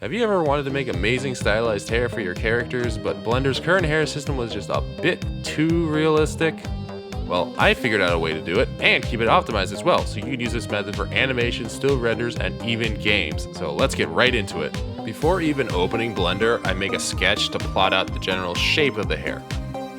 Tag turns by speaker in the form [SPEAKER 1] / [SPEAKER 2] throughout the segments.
[SPEAKER 1] Have you ever wanted to make amazing stylized hair for your characters, but Blender's current hair system was just a bit too realistic? Well, I figured out a way to do it and keep it optimized as well, so you can use this method for animation, still renders, and even games. So let's get right into it. Before even opening Blender, I make a sketch to plot out the general shape of the hair.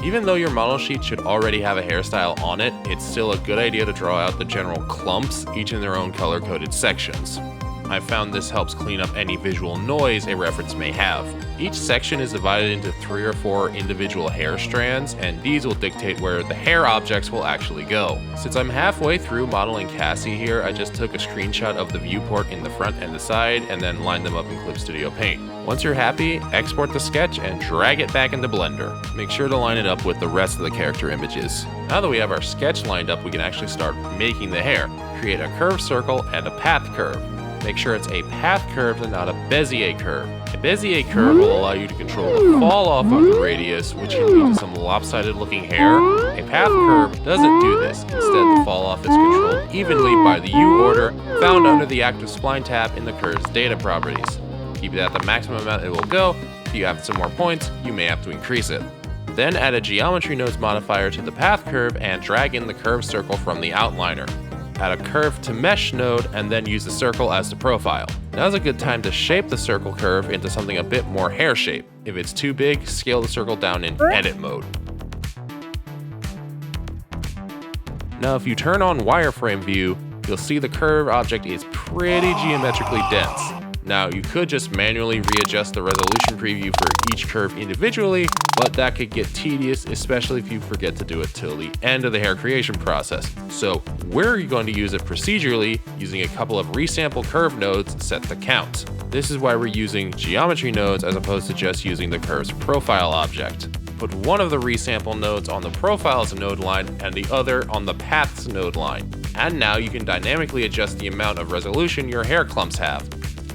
[SPEAKER 1] Even though your model sheet should already have a hairstyle on it, it's still a good idea to draw out the general clumps, each in their own color-coded sections. I found this helps clean up any visual noise a reference may have. Each section is divided into 3 or 4 individual hair strands, and these will dictate where the hair objects will actually go. Since I'm halfway through modeling Cassie here, I just took a screenshot of the viewport in the front and the side, and then lined them up in Clip Studio Paint. Once you're happy, export the sketch and drag it back into Blender. Make sure to line it up with the rest of the character images. Now that we have our sketch lined up, we can actually start making the hair. Create a curved circle and a path curve. Make sure it's a path curve and not a Bezier curve. A Bezier curve will allow you to control the fall off of the radius, which can lead to some lopsided looking hair. A path curve doesn't do this. Instead, the fall off is controlled evenly by the U order found under the active spline tab in the curve's data properties. Keep it at the maximum amount it will go. If you have some more points, you may have to increase it. Then add a geometry nodes modifier to the path curve and drag in the curved circle from the outliner. Add a curve to mesh node and then use the circle as the profile. Now's a good time to shape the circle curve into something a bit more hair shape. If it's too big, scale the circle down in edit mode. Now if you turn on wireframe view, you'll see the curve object is pretty geometrically dense. Now you could just manually readjust the resolution preview for each curve individually, but that could get tedious, especially if you forget to do it till the end of the hair creation process. So we're going to use it procedurally, using a couple of resample curve nodes set to count. This is why we're using geometry nodes as opposed to just using the curve's profile object. Put one of the resample nodes on the profiles node line and the other on the paths node line. And now you can dynamically adjust the amount of resolution your hair clumps have.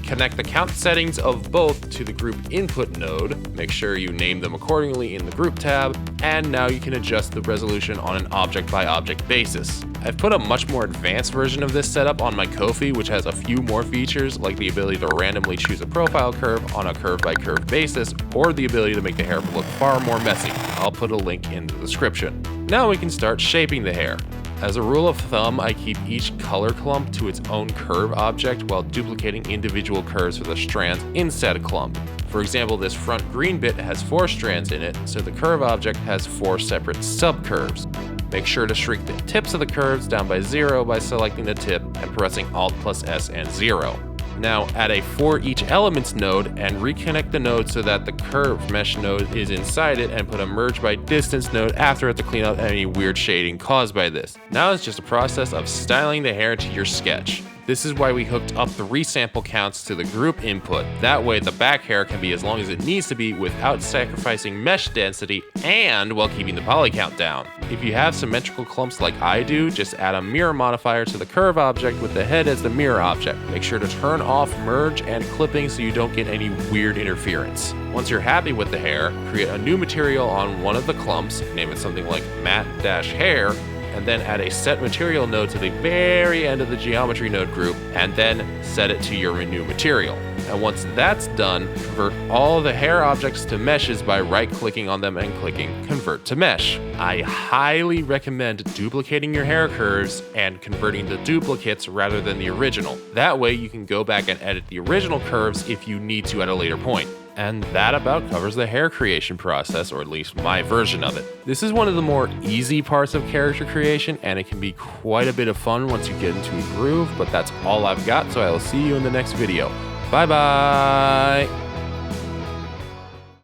[SPEAKER 1] Connect the count settings of both to the group input node, make sure you name them accordingly in the group tab, and now you can adjust the resolution on an object by object basis. I've put a much more advanced version of this setup on my Ko-fi, which has a few more features like the ability to randomly choose a profile curve on a curve by curve basis, or the ability to make the hair look far more messy. I'll put a link in the description. Now we can start shaping the hair. As a rule of thumb, I keep each color clump to its own curve object while duplicating individual curves for the strands in said clump. For example, this front green bit has 4 strands in it, so the curve object has 4 separate sub-curves. Make sure to shrink the tips of the curves down by 0 by selecting the tip and pressing Alt+S and 0. Now add a for each elements node and reconnect the node so that the curve mesh node is inside it, and put a merge by distance node after it to clean out any weird shading caused by this. Now it's just a process of styling the hair to your sketch. This is why we hooked up the resample counts to the group input. That way the back hair can be as long as it needs to be without sacrificing mesh density and while keeping the poly count down. If you have symmetrical clumps like I do, just add a mirror modifier to the curve object with the head as the mirror object. Make sure to turn off merge and clipping so you don't get any weird interference. Once you're happy with the hair, create a new material on one of the clumps, name it something like matte-hair, and then add a set material node to the very end of the geometry node group, and then set it to your new material. And once that's done, convert all the hair objects to meshes by right-clicking on them and clicking Convert to Mesh. I highly recommend duplicating your hair curves and converting the duplicates rather than the original. That way you can go back and edit the original curves if you need to at a later point. And that about covers the hair creation process, or at least my version of it. This is one of the more easy parts of character creation, and it can be quite a bit of fun once you get into a groove, but that's all I've got, so I will see you in the next video. Bye bye!